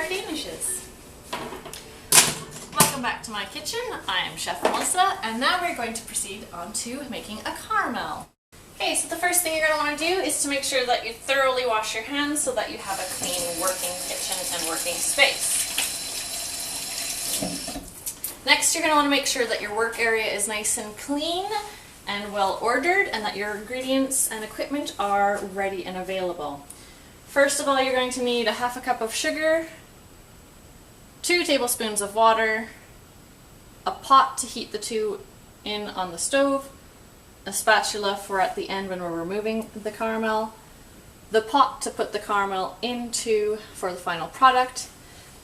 danishes. Welcome back to my kitchen. I am Chef Melissa, and now we're going to proceed on to making a caramel. Okay, so the first thing you're going to want to do is to make sure that you thoroughly wash your hands so that you have a clean working kitchen and working space. Next, you're going to want to make sure that your work area is nice and clean and well ordered, and that your ingredients and equipment are ready and available. First of all, you're going to need a half a cup of sugar, 2 tablespoons of water, a pot to heat the two in on the stove, a spatula for at the end when we're removing the caramel, the pot to put the caramel into for the final product,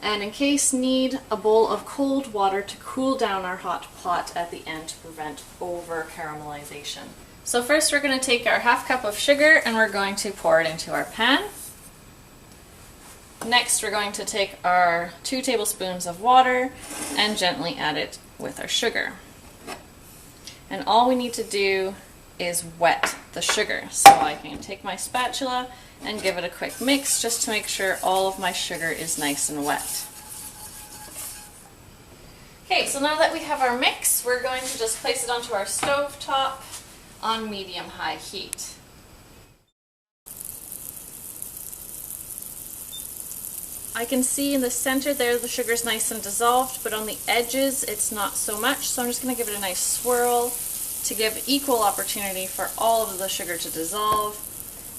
and in case need, a bowl of cold water to cool down our hot pot at the end to prevent over caramelization. So first we're going to take our half cup of sugar and we're going to pour it into our pan. Next we're going to take our 2 tablespoons of water and gently add it with our sugar. And all we need to do is wet the sugar. So I can take my spatula and give it a quick mix just to make sure all of my sugar is nice and wet. Okay, so now that we have our mix, we're going to just place it onto our stove top on medium-high heat. I can see in the center there the sugar's nice and dissolved, but on the edges it's not so much, so I'm just going to give it a nice swirl to give equal opportunity for all of the sugar to dissolve,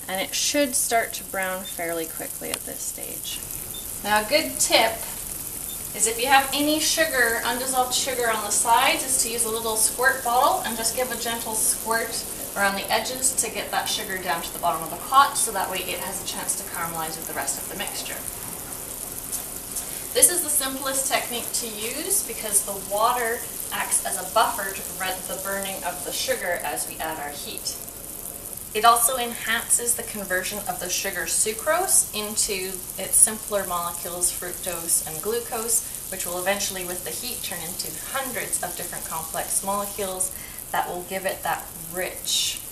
and it should start to brown fairly quickly at this stage. Now a good tip is if you have any sugar, undissolved sugar on the sides, is to use a little squirt bottle and just give a gentle squirt around the edges to get that sugar down to the bottom of the pot, so that way it has a chance to caramelize with the rest of the mixture. This is the simplest technique to use because the water acts as a buffer to prevent the burning of the sugar as we add our heat. It also enhances the conversion of the sugar sucrose into its simpler molecules, fructose and glucose, which will eventually with the heat turn into hundreds of different complex molecules that will give it that rich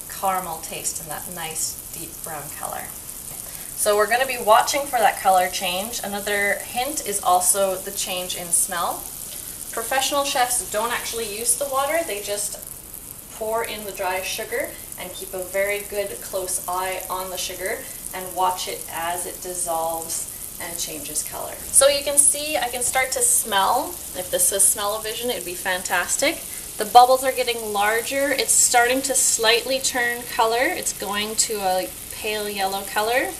caramel taste and that nice deep brown color. So we're going to be watching for that color change. Another hint is also the change in smell. Professional chefs don't actually use the water, they just pour in the dry sugar and keep a very good close eye on the sugar and watch it as it dissolves and changes color. So you can see I can start to smell. If this was smell-o-vision, it would be fantastic. The bubbles are getting larger. It's starting to slightly turn color. It's going to a pale yellow color.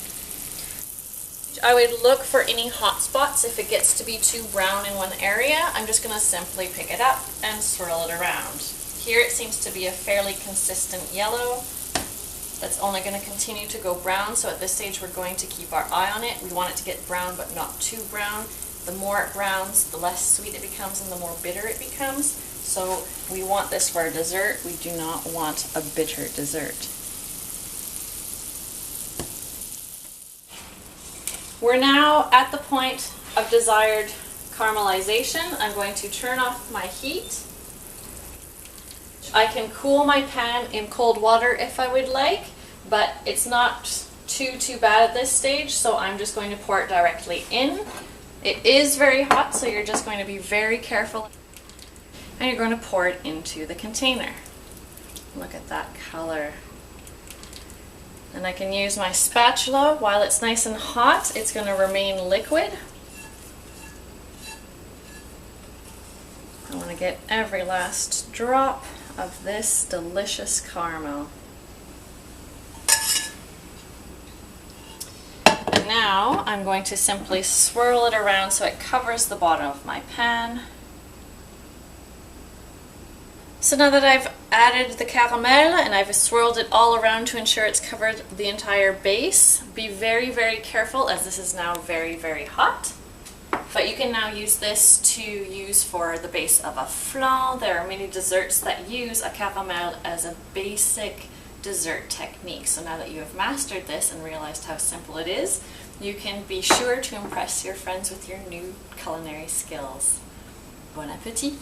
I would look for any hot spots. If it gets to be too brown in one area, I'm just going to simply pick it up and swirl it around. Here it seems to be a fairly consistent yellow that's only going to continue to go brown, so at this stage we're going to keep our eye on it. We want it to get brown but not too brown. The more it browns, the less sweet it becomes and the more bitter it becomes. So we want this for a dessert. We do not want a bitter dessert. We're now at the point of desired caramelization. I'm going to turn off my heat. I can cool my pan in cold water if I would like, but it's not too bad at this stage, so I'm just going to pour it directly in. It is very hot, so you're just going to be very careful. And you're going to pour it into the container. Look at that color. And I can use my spatula. While it's nice and hot, it's going to remain liquid. I want to get every last drop of this delicious caramel. And now I'm going to simply swirl it around so it covers the bottom of my pan. So now that I've added the caramel and I've swirled it all around to ensure it's covered the entire base, be very, very careful as this is now very, very hot. But you can now use this to use for the base of a flan. There are many desserts that use a caramel as a basic dessert technique. So now that you have mastered this and realized how simple it is, you can be sure to impress your friends with your new culinary skills. Bon appétit!